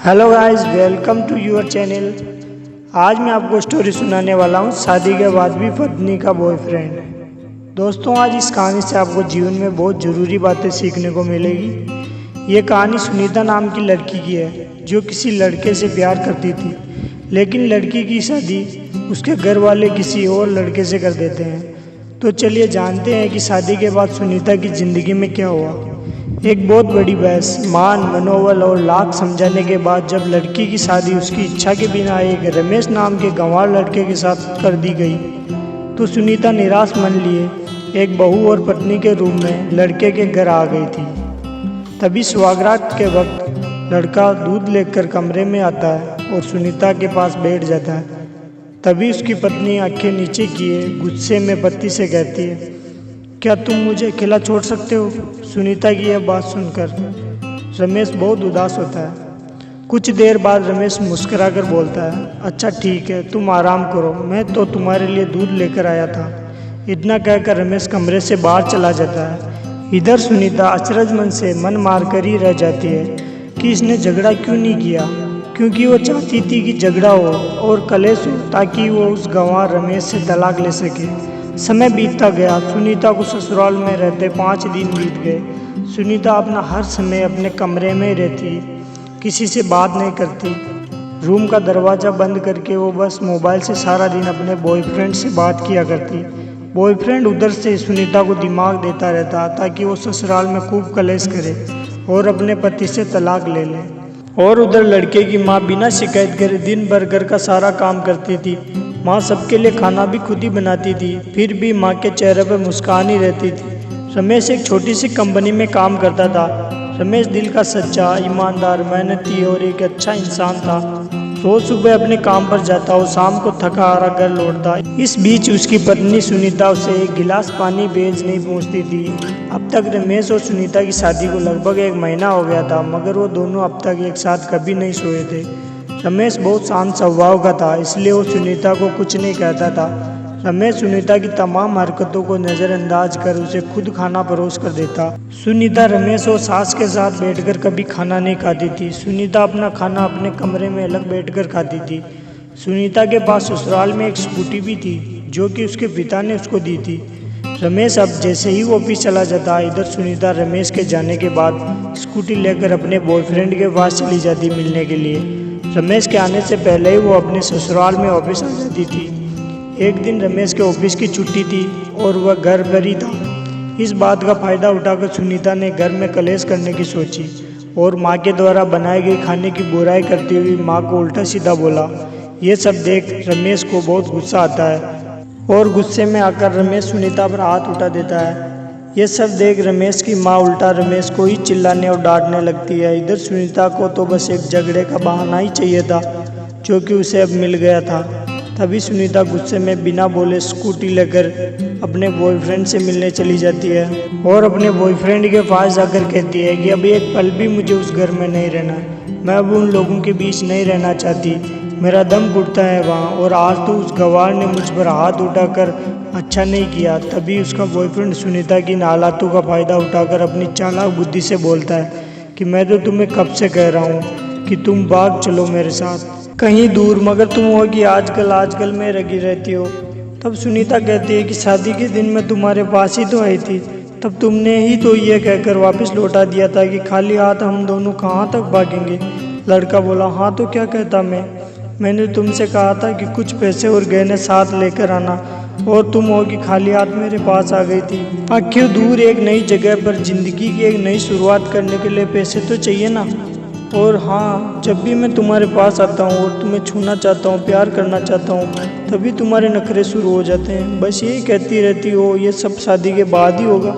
Hello guys, welcome to your channel. आज मैं आपको स्टोरी सुनाने वाला हूँ शादी के बाद भी पत्नी का बॉयफ्रेंड। दोस्तों, आज इस कहानी से आपको जीवन में बहुत ज़रूरी बातें सीखने को मिलेगी। ये कहानी सुनीता नाम की लड़की की है जो किसी लड़के से प्यार करती थी, लेकिन लड़की की शादी उसके घर वाले किसी और लड़के से कर देते हैं। तो चलिए जानते हैं कि शादी के बाद सुनीता की ज़िंदगी में क्या हुआ। एक बहुत बड़ी बहस, मान, मनोबल और लाख समझाने के बाद जब लड़की की शादी उसकी इच्छा के बिना एक रमेश नाम के गंवार लड़के के साथ कर दी गई, तो सुनीता निराश मन लिए एक बहू और पत्नी के रूप में लड़के के घर आ गई थी। तभी सुहागरात के वक्त लड़का दूध लेकर कमरे में आता है और सुनीता के पास बैठ जाता है। तभी उसकी पत्नी आंखें नीचे किए गुस्से में पति से कहती है, क्या तुम मुझे अकेला छोड़ सकते हो? सुनीता की यह बात सुनकर रमेश बहुत उदास होता है। कुछ देर बाद रमेश मुस्कुराकर बोलता है, अच्छा ठीक है, तुम आराम करो, मैं तो तुम्हारे लिए दूध लेकर आया था। इतना कहकर रमेश कमरे से बाहर चला जाता है। इधर सुनीता अचरज मन से मन मार कर ही रह जाती है कि इसने झगड़ा क्यों नहीं किया, क्योंकि वो चाहती थी कि झगड़ा हो और कलेश हो ताकि वो उस गंवार रमेश से तलाक ले सके। समय बीतता गया। सुनीता को ससुराल में रहते 5 दिन बीत गए। सुनीता अपना हर समय अपने कमरे में ही रहती, किसी से बात नहीं करती। रूम का दरवाज़ा बंद करके वो बस मोबाइल से सारा दिन अपने बॉयफ्रेंड से बात किया करती। बॉयफ्रेंड उधर से सुनीता को दिमाग देता रहता ताकि वो ससुराल में खूब कलेश करे और अपने पति से तलाक ले ले। और उधर लड़के की माँ बिना शिकायत करे दिन भर घर का सारा काम करती थी। माँ सबके लिए खाना भी खुद ही बनाती थी, फिर भी माँ के चेहरे पर मुस्कान ही रहती थी। रमेश एक छोटी सी कंपनी में काम करता था। रमेश दिल का सच्चा, ईमानदार, मेहनती और एक अच्छा इंसान था। रोज सुबह अपने काम पर जाता और शाम को थका हारा घर लौटता। इस बीच उसकी पत्नी सुनीता उसे एक गिलास पानी भेज नहीं पहुँचती थी। अब तक रमेश और सुनीता की शादी को लगभग 1 महीना हो गया था, मगर वो दोनों अब तक एक साथ कभी नहीं सोए थे। रमेश बहुत शांत स्वभाव का था, इसलिए वो सुनीता को कुछ नहीं कहता था। रमेश सुनीता की तमाम हरकतों को नज़रअंदाज कर उसे खुद खाना परोस कर देता। सुनीता रमेश और सास के साथ बैठकर कभी खाना नहीं खाती थी। सुनीता अपना खाना अपने कमरे में अलग बैठकर खाती थी। सुनीता के पास ससुराल में एक स्कूटी भी थी जो कि उसके पिता ने उसको दी थी। रमेश अब जैसे ही वो ऑफिस चला जाता, इधर सुनीता रमेश के जाने के बाद स्कूटी लेकर अपने बॉयफ्रेंड के पास चली जाती मिलने के लिए। रमेश के आने से पहले ही वो अपने ससुराल में ऑफिस आ जाती थी। एक दिन रमेश के ऑफिस की छुट्टी थी और वह घर पर ही था। इस बात का फायदा उठाकर सुनीता ने घर में कलेश करने की सोची और माँ के द्वारा बनाए गए खाने की बुराई करती हुई माँ को उल्टा सीधा बोला। ये सब देख रमेश को बहुत गुस्सा आता है और गुस्से में आकर रमेश सुनीता पर हाथ उठा देता है। ये सब देख रमेश की माँ उल्टा रमेश को ही चिल्लाने और डांटने लगती है। इधर सुनीता को तो बस एक झगड़े का बहाना ही चाहिए था जो कि उसे अब मिल गया था। तभी सुनीता गुस्से में बिना बोले स्कूटी लेकर अपने बॉयफ्रेंड से मिलने चली जाती है और अपने बॉयफ्रेंड के पास जाकर कहती है कि अभी एक पल भी मुझे उस घर में नहीं रहना, मैं अब उन लोगों के बीच नहीं रहना चाहती, मेरा दम घुटता है वहाँ, और आज तो उस गंवार ने मुझ पर हाथ उठाकर अच्छा नहीं किया। तभी उसका बॉयफ्रेंड सुनीता की इन हालातों का फ़ायदा उठाकर अपनी चालाक बुद्धि से बोलता है कि मैं तो तुम्हें कब से कह रहा हूँ कि तुम भाग चलो मेरे साथ कहीं दूर, मगर तुम हो कि आजकल में लगी रहती हो। तब सुनीता कहती है कि शादी के दिन मैं तुम्हारे पास ही तो आई थी, तब तुमने ही तो ये कहकर वापस लौटा दिया था कि खाली हाथ हम दोनों कहाँ तक भागेंगे। लड़का बोला, हाँ तो क्या कहता मैंने तुमसे कहा था कि कुछ पैसे और गहने साथ लेकर आना, और तुम हो कि खाली हाथ मेरे पास आ गई थी। आखिर दूर एक नई जगह पर जिंदगी की एक नई शुरुआत करने के लिए पैसे तो चाहिए ना। और हाँ, जब भी मैं तुम्हारे पास आता हूँ और तुम्हें छूना चाहता हूँ, प्यार करना चाहता हूँ, तभी तुम्हारे नखरे शुरू हो जाते हैं। बस यही कहती रहती हो, ये सब शादी के बाद ही होगा।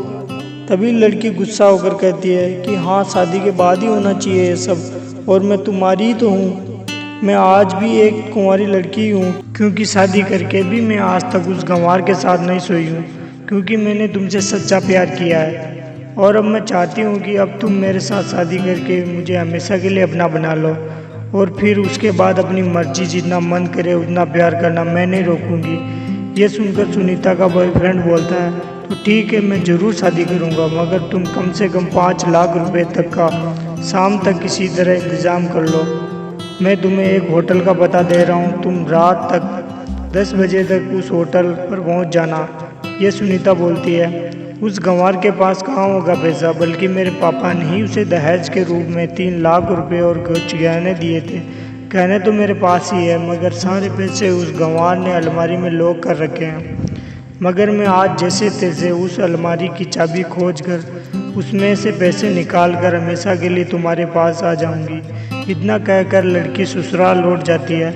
तभी लड़की गुस्सा होकर कहती है कि हाँ, शादी के बाद ही होना चाहिए ये सब, और मैं तुम्हारी ही तो हूँ। मैं आज भी एक कुंवारी लड़की हूँ, क्योंकि शादी करके भी मैं आज तक उस गंवार के साथ नहीं सोई हूँ, क्योंकि मैंने तुमसे सच्चा प्यार किया है। और अब मैं चाहती हूँ कि अब तुम मेरे साथ शादी करके मुझे हमेशा के लिए अपना बना लो, और फिर उसके बाद अपनी मर्जी, जितना मन करे उतना प्यार करना, मैं नहीं रोकूंगी। ये सुनकर सुनीता का बॉयफ्रेंड बोलता है, तो ठीक है, मैं ज़रूर शादी करूँगा, मगर तुम कम से कम 5 लाख रुपए तक का शाम तक किसी तरह इंतज़ाम कर लो। मैं तुम्हें एक होटल का पता दे रहा हूँ, तुम रात तक 10 बजे तक उस होटल पर पहुँच जाना। ये सुनीता बोलती है। उस गंवार के पास कहाँ होगा पैसा, बल्कि मेरे पापा ने ही उसे दहेज के रूप में 3 लाख रुपए और कुछ गहने दिए थे। गहने तो मेरे पास ही है, मगर सारे पैसे उस गंवार ने अलमारी में लॉक कर रखे हैं। मगर मैं आज जैसे तैसे उस अलमारी की चाबी खोज कर उसमें से पैसे निकाल कर हमेशा के लिए तुम्हारे पास आ जाऊंगी। इतना कहकर लड़की ससुराल लौट जाती है।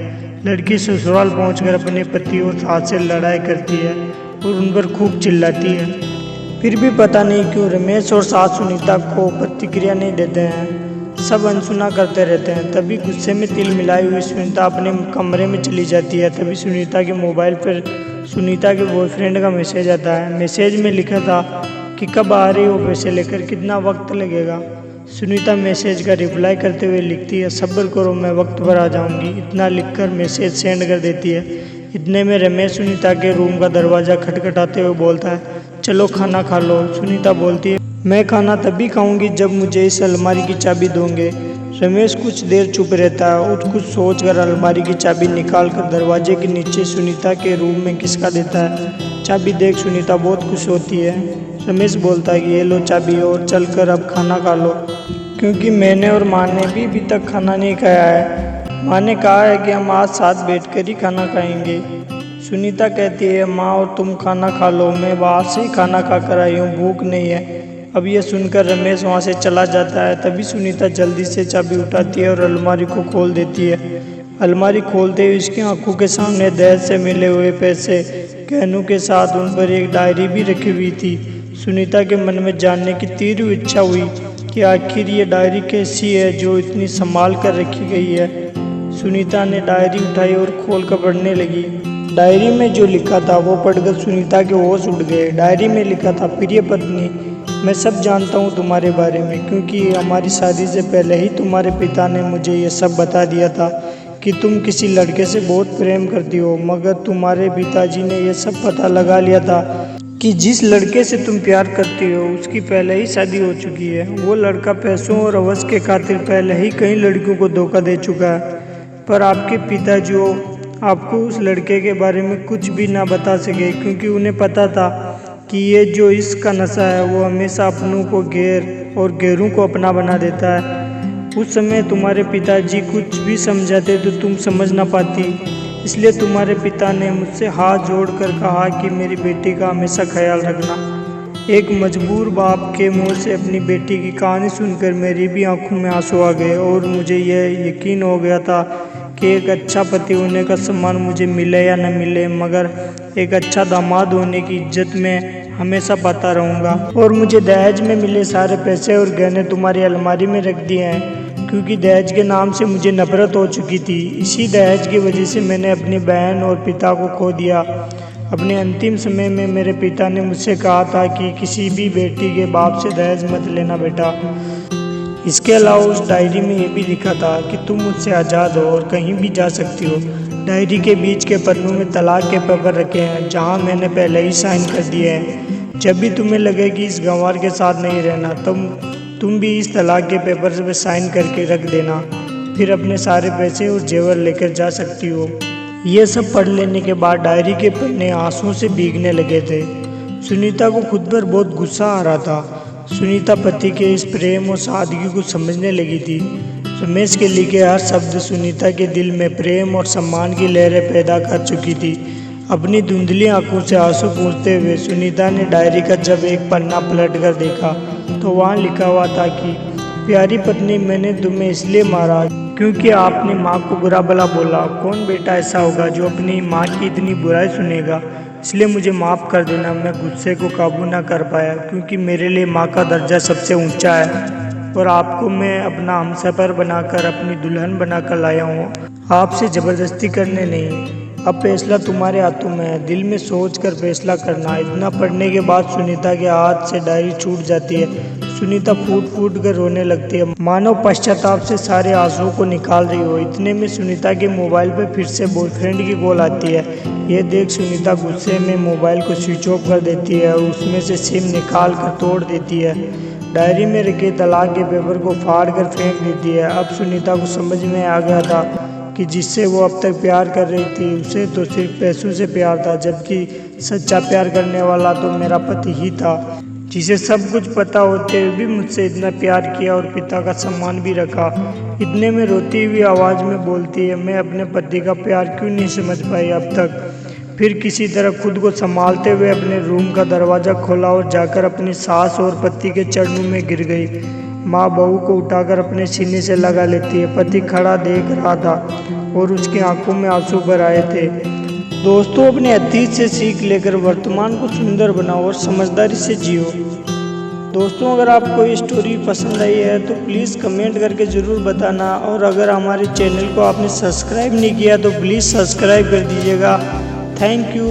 लड़की ससुराल पहुंचकर अपने पति और सास से लड़ाई करती है और उन पर खूब चिल्लाती है। फिर भी पता नहीं क्यों रमेश और सास सुनीता को प्रतिक्रिया नहीं देते हैं, सब अनसुना करते रहते हैं। तभी गुस्से में तिल मिलाई हुई सुनीता अपने कमरे में चली जाती है। तभी सुनीता के मोबाइल पर सुनीता के बॉयफ्रेंड का मैसेज आता है। मैसेज में लिखा था कि कब आ रही हो पैसे लेकर, कितना वक्त लगेगा। सुनीता मैसेज का रिप्लाई करते हुए लिखती है, सब्र करो, मैं वक्त पर आ जाऊंगी। इतना लिखकर मैसेज सेंड कर देती है। इतने में रमेश सुनीता के रूम का दरवाज़ा खटखटाते हुए बोलता है, चलो खाना खा लो। सुनीता बोलती है, मैं खाना तभी खाऊंगी जब मुझे इस अलमारी की चाबी दोगे। रमेश कुछ देर चुप रहता है और कुछ सोचकर अलमारी की चाबी निकालकर दरवाजे के नीचे सुनीता के रूम में खिसका देता है। चाबी देख सुनीता बहुत खुश होती है। रमेश बोलता है कि ये लो चाबी और चलकर अब खाना खा लो, क्योंकि मैंने और माँ ने भी अभी तक खाना नहीं खाया है। माँ ने कहा है कि हम आज साथ बैठकर ही खाना खाएंगे। सुनीता कहती है, माँ और तुम खाना खा लो, मैं बाहर से ही खाना खा कर आई हूँ, भूख नहीं है। अब यह सुनकर रमेश वहाँ से चला जाता है। तभी सुनीता जल्दी से चाबी उठाती है और अलमारी को खोल देती है। अलमारी खोलते हुए उसकी आंखों के सामने दहेज से मिले हुए पैसे, गहनों के साथ उन पर एक डायरी भी रखी हुई थी। सुनीता के मन में जानने की तीव्र इच्छा हुई कि आखिर ये डायरी कैसी है जो इतनी संभाल कर रखी गई है। सुनीता ने डायरी उठाई और खोल कर पढ़ने लगी। डायरी में जो लिखा था वो पढ़कर सुनीता के होश उड़ गए। डायरी में लिखा था, प्रिय पत्नी, मैं सब जानता हूँ तुम्हारे बारे में, क्योंकि हमारी शादी से पहले ही तुम्हारे पिता ने मुझे ये सब बता दिया था कि तुम किसी लड़के से बहुत प्रेम करती हो। मगर तुम्हारे पिताजी ने यह सब पता लगा लिया था कि जिस लड़के से तुम प्यार करती हो उसकी पहले ही शादी हो चुकी है। वो लड़का पैसों और अवस के खातिर पहले ही कई लड़कियों को धोखा दे चुका है। पर आपके पिताजी आपको उस लड़के के बारे में कुछ भी ना बता सके, क्योंकि उन्हें पता था कि ये जो इसका नशा है वो हमेशा अपनों को गैर और गैरों को अपना बना देता है। उस समय तुम्हारे पिताजी कुछ भी समझाते तो तुम समझ ना पाती, इसलिए तुम्हारे पिता ने मुझसे हाथ जोड़कर कहा कि मेरी बेटी का हमेशा ख्याल रखना। एक मजबूर बाप के मुंह से अपनी बेटी की कहानी सुनकर मेरी भी आंखों में आंसू आ गए और मुझे यह यकीन हो गया था कि एक अच्छा पति होने का सम्मान मुझे मिले या न मिले, मगर एक अच्छा दामाद होने की इज्जत में हमेशा पाता रहूँगा। और मुझे दहेज में मिले सारे पैसे और गहने तुम्हारी अलमारी में रख दिए हैं, क्योंकि दहेज के नाम से मुझे नफरत हो चुकी थी। इसी दहेज की वजह से मैंने अपनी बहन और पिता को खो दिया। अपने अंतिम समय में मेरे पिता ने मुझसे कहा था कि किसी भी बेटी के बाप से दहेज मत लेना बेटा। इसके अलावा उस डायरी में ये भी लिखा था कि तुम मुझसे आज़ाद हो और कहीं भी जा सकती हो। डायरी के बीच के पन्नों में तलाक के पेपर रखे हैं, जहां मैंने पहले ही साइन कर दिए हैं। जब भी तुम्हें लगे कि इस गंवार के साथ नहीं रहना, तुम भी इस तलाक के पेपर पे साइन करके रख देना, फिर अपने सारे पैसे और जेवर लेकर जा सकती हो। ये सब पढ़ लेने के बाद डायरी के पन्ने आंसुओं से भीगने लगे थे। सुनीता को खुद पर बहुत गुस्सा आ रहा था। सुनीता पति के इस प्रेम और सादगी को समझने लगी थी। रमेश के लिखे हर शब्द सुनीता के दिल में प्रेम और सम्मान की लहरें पैदा कर चुकी थी। अपनी धुंधली आंखों से आंसू पूछते हुए सुनीता ने डायरी का जब एक पन्ना पलट कर देखा तो वहाँ लिखा हुआ था कि प्यारी पत्नी, मैंने तुम्हें इसलिए मारा क्योंकि आपने माँ को बुरा भला बोला। कौन बेटा ऐसा होगा जो अपनी माँ की इतनी बुराई सुनेगा, इसलिए मुझे माफ़ कर देना। मैं गुस्से को काबू ना कर पाया, क्योंकि मेरे लिए माँ का दर्जा सबसे ऊंचा है और आपको मैं अपना हमसफ़र बनाकर अपनी दुल्हन बनाकर लाया हूँ, आपसे ज़बरदस्ती करने नहीं। अब फैसला तुम्हारे हाथों में है, दिल में सोच कर फैसला करना। इतना पढ़ने के बाद सुनीता के हाथ से डायरी छूट जाती है। सुनीता फूट फूट कर रोने लगती है, मानो पश्चाताप से सारे आंसुओं को निकाल रही हो। इतने में सुनीता के मोबाइल पर फिर से बॉयफ्रेंड की कॉल आती है। ये देख सुनीता गुस्से में मोबाइल को स्विच ऑफ कर देती है और उसमें से सिम निकाल कर तोड़ देती है। डायरी में रखे तलाक के पेपर को फाड़ कर फेंक देती है। अब सुनीता को समझ में आ गया था कि जिससे वो अब तक प्यार कर रही थी उसे तो सिर्फ पैसों से प्यार था, जबकि सच्चा प्यार करने वाला तो मेरा पति ही था, जिसे सब कुछ पता होते हुए भी मुझसे इतना प्यार किया और पिता का सम्मान भी रखा। इतने में रोती हुई आवाज़ में बोलती है, मैं अपने पति का प्यार क्यों नहीं समझ पाई अब तक। फिर किसी तरह खुद को संभालते हुए अपने रूम का दरवाज़ा खोला और जाकर अपनी सास और पति के चरणों में गिर गई। माँ बहू को उठाकर अपने सीने से लगा लेती है। पति खड़ा देख रहा था और उसकी आंखों में आंसू भर आए थे। दोस्तों, अपने अतीत से सीख लेकर वर्तमान को सुंदर बनाओ और समझदारी से जियो। दोस्तों, अगर आपको ये स्टोरी पसंद आई है तो प्लीज़ कमेंट करके ज़रूर बताना, और अगर हमारे चैनल को आपने सब्सक्राइब नहीं किया तो प्लीज़ सब्सक्राइब कर दीजिएगा। Thank you.